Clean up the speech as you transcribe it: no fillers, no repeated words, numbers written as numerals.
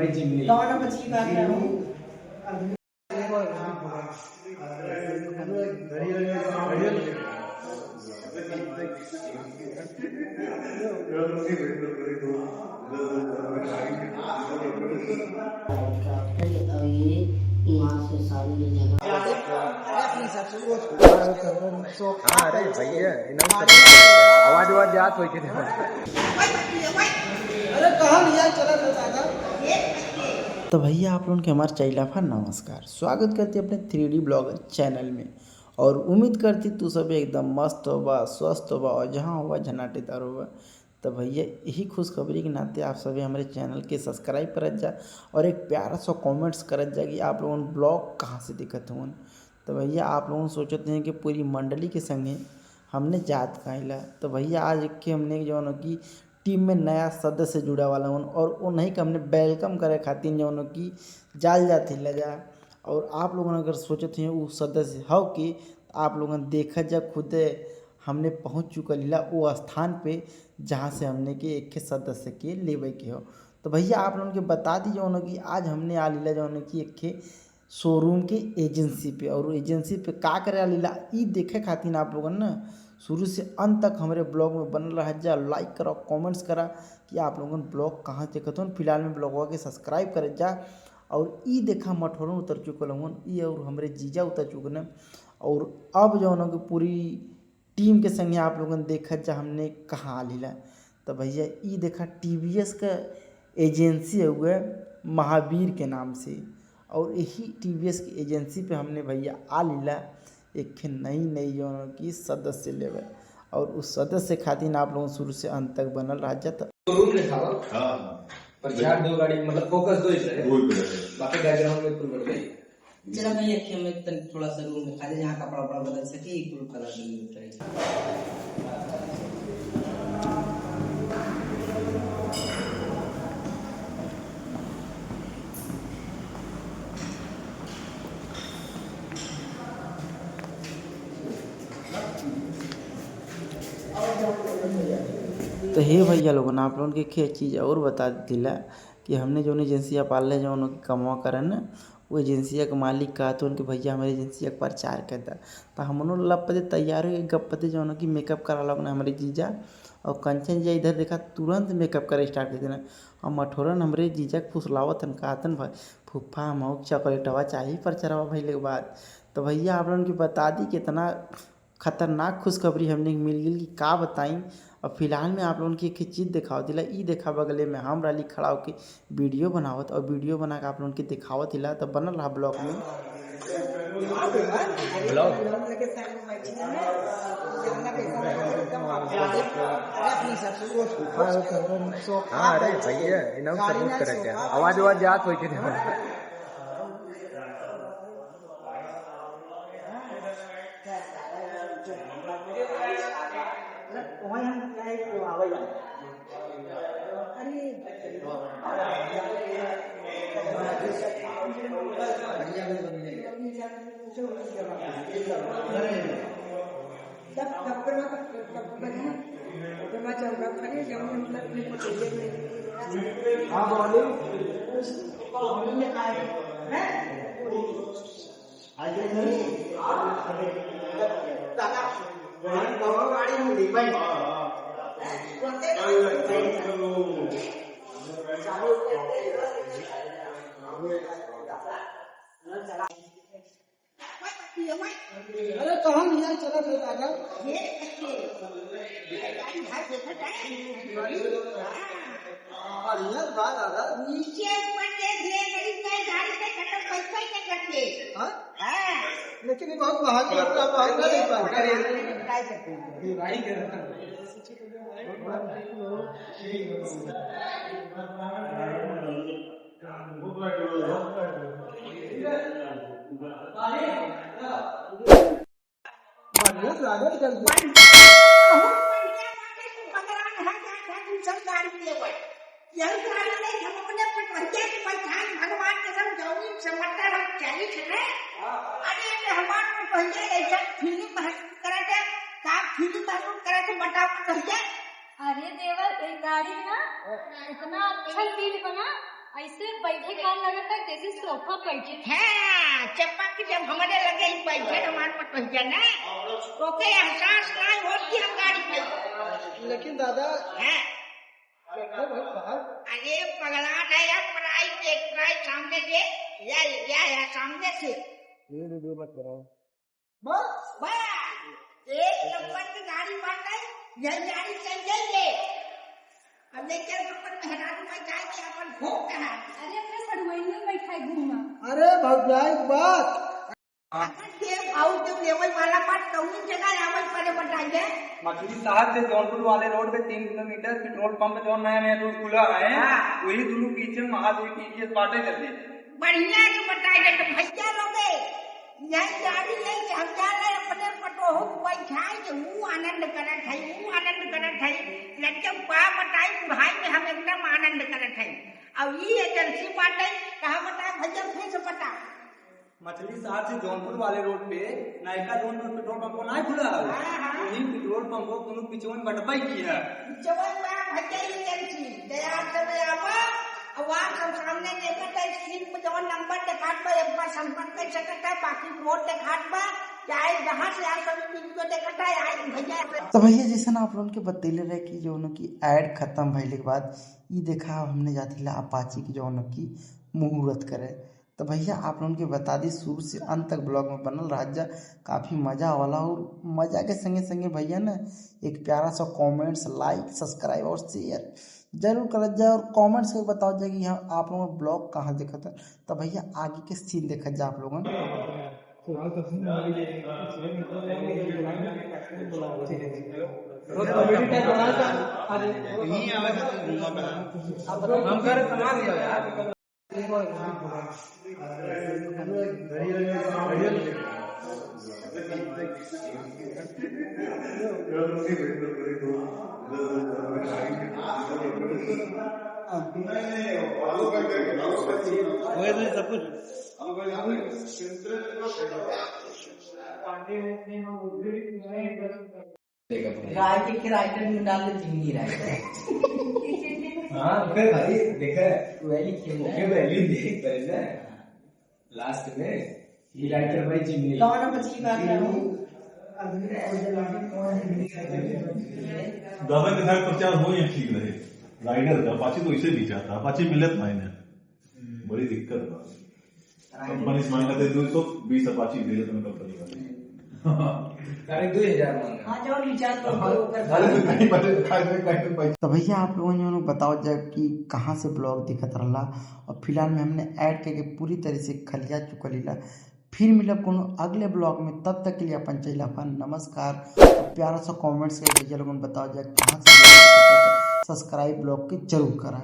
दोनों बच्ची की बात कर रहा हूँ। अरे भैया आवाज आवाज याद हो के तो भैया आप लोगों के हमारे चैनल पर नमस्कार, स्वागत करते अपने 3D ब्लॉगर चैनल में। और उम्मीद करती तू सब एकदम मस्त होगा, स्वस्थ होगा और जहाँ होगा झनाटेदार होगा। तो भैया यही खुशखबरी के नाते आप सभी हमारे चैनल के सब्सक्राइब करत जा और एक प्यारा सा कमेंट्स करत जा कि आप लोगों ने ब्लॉग कहाँ से दिखत हुआ। तो भैया आप लोगों सोचते हैं कि पूरी मंडली के संगे हमने जात कहला। तो भैया आज के हमने जो है कि टीम में नया सदस्य जुड़ा वाला हूँ और उन्हीं का हमने वेलकम करे खातिर जो है कि जाल जाते लजा। और आप लोगों ने अगर सोचते हैं वो सदस्य हो कि आप लोगों ने देखा जा खुद हमने पहुंच चुका लीला वो स्थान पे जहां से हमने के एक के सदस्य के लेवे के हो। तो भैया आप लोगों के बता दी जो कि आज हमने आ लीला जो कि एक के शोरूम के एजेंसी पे और एजेंसी पे का करे लीला ई देखे खातिर आप लोगन ना शुरू से अंत तक हमारे ब्लॉग में बनल रह जा। लाइक करो, कमेंट्स करा कि आप लोगन ब्लॉग कहाँ देखत हो। फिलहाल में ब्लॉगवा के सब्सक्राइब करे जा। और ई देखा मठोरन उतर चुकल हूँ ई और हमारे जीजा उतर चुके न। और अब जो कि पूरी टीम के संगे आप लोगन देखत जा हमने कहाँ आ लीला। तो भैया ई देखा TVS का एजेंसी हुआ महावीर के नाम से। और यही TVS की एजेंसी पे हमने भैया आ लीला एक नई जो कि सदस्य लेवे। और उस सदस्य खातिर आप लोगों शुरू से अंत तक बनल रह जाता। रूम में था हां पर चार दो गाड़ी मतलब फोकस दो ही रहे बाकी बैकग्राउंड में फुल बढ़ गई। चला भैया कि हमें थोड़ा सा रूम में खाली जहाँ कपड़ा वपड़ा बदल सके फुल कलर तो हे भैया लोगों ने आप लोगों के एक चीज़ और बता दिला कि हमने जो एजेंसिया पाल जो उनकी कमा करन ना वो एजेंसिया के मालिक कहा तो उनके भैया हमारे एजेंसिया का प्रचार करता। तो हम लपते तैयार हो गपते जो कि मेकअप करा लोग हमारे जीजा और कंचन जी इधर देखा तुरंत मेकअप करे स्टार्ट कर देना। और मठोरन हमारे जीजा फुसलावत कहतन भाई फूफा हम चॉकलेटवा चाहिए प्रचारवा भैले के बाद। तो भैया आप लोगों की बता दी कितना खतरनाक खुशखबरी हमने मिल गई कि का बताई। और फिलहाल में आप लोगों की एक चीज़ दिखाओ दिला ई देखा बगले में हम रही खड़ा होकर वीडियो बनावत और वीडियो बना के आप लोगों की दिखावत हिला। तो बनल रहा ब्लॉग में अरे भैया सपोर्ट करे आवाज आवाज याद हो के अरे कहाँ नहीं चला दादा लेकिन बहुत महंगा नहीं भगवान के संग जौनी समर्थ हम चली छे अरे हमार को पहले ऐसा फिल्म करा के का फिल्म करा के बताओ कहिए। अरे देवर एक गाड़ी ना इतना अच्छा सीट बना ऐसे बैठे का लगता है जैसे सोफा बैठे। हाँ, चप्पा के जब हमारे लगे ही बैठे हमारे मत पहुंचा ना, ओके एहसास नहीं होती हम गाड़ी पे। लेकिन दादा हैं? देखो भाई बाहर अरे पगला है यार, पढ़ाई देख रहा है सामने से, या सामने से। मत करो बस एक नंबर की गाड़ी बन गई, यही गाड़ी चल जाएंगे। अब देखिए ऊपर मेहरारू में जाएंगे अपन भूख कहा। अरे अपने सड़ुआई में बैठा है घूमना। अरे भौजाई बात जो लेवल वाला बात कौन जगह आवल पड़े बताइए। मछली शहर से जौनपुर वाले रोड पे 3 किलोमीटर पेट्रोल पंप जो नया रोड खुला है, वही दोनों पीछे महादेव की बाटे चलते। बढ़िया से बताइए तो भैया लोगे यही गाड़ी नहीं समझा रहे अपने पटोह बैठाए जो वो आनंद करत है, लड़के पा बताई बुढ़ाई में हम एकदम आनंद करत है। अब ये एजेंसी बाटे कहा बताए भैया फिर से बता। मछली शहर से जौनपुर वाले रोड पे नायका जोन में पेट्रोल पंप नहीं खुला है, वही पेट्रोल पंप को दोनों पीछे में बटवाई की है। जवान में भैया एजेंसी दया से आवा आवाज हम सामने देखत है, स्क्रीन पे जो नंबर दिखात बा एक बार संपर्क कर सकता है, बाकी बोर्ड दिखात बा चाहे जहां से आप सभी वीडियो देखत है आई भैया। तो भैया जैसे ना आप लोगों के बतैले रहे कि जो उनकी ऐड खत्म भइले के बाद ये देखा हमने जाती ला अपाची की जो उनकी मुहूर्त करे। तो भैया आप लोगों के बता दी शुरू से अंत तक ब्लॉग में बनल रहा, काफ़ी मज़ा वाला और मज़ा के संगे संगे भैया ना एक प्यारा सा कमेंट्स लाइक सब्सक्राइब और शेयर जरूर कर जाए और कमेंट्स में बताओ जाए कि यहाँ आप लोगों ने ब्लॉग कहाँ देखा था। तो भैया आगे के सीन देखा जाए आप लोगों ने। राइटर में डाल दे जिंगी राइटर। हाँ भाई देखा वैली देख रहे ना लास्ट में ये राइटर भाई जिम्मी कौन मछली बात कर रहा हूँ दादा के साथ प्रचार हो या ठीक रहे राइडर का अपाची तो इसे भी चाहता अपाची मिलत नहीं ना बड़ी दिक्कत बा कंपनी से मांगते 220 अपाची दे देते कंपनी वाले 2000 हाँ जो रिचार्ज तो भैया आप लोगों ने बताओ जाए कि कहाँ से ब्लॉग दिखत रहा और फिलहाल में हमने ऐड करके पूरी तरह से खलिया चुकलीला। फिर मिलब कोनो अगले ब्लॉग में, तब तक के लिए अपन चैला अपन नमस्कार। प्यारा सा कमेंट्स के भैया लोगों ने बताओ जाए कहाँ से सब्सक्राइब ब्लॉग के जरूर करा।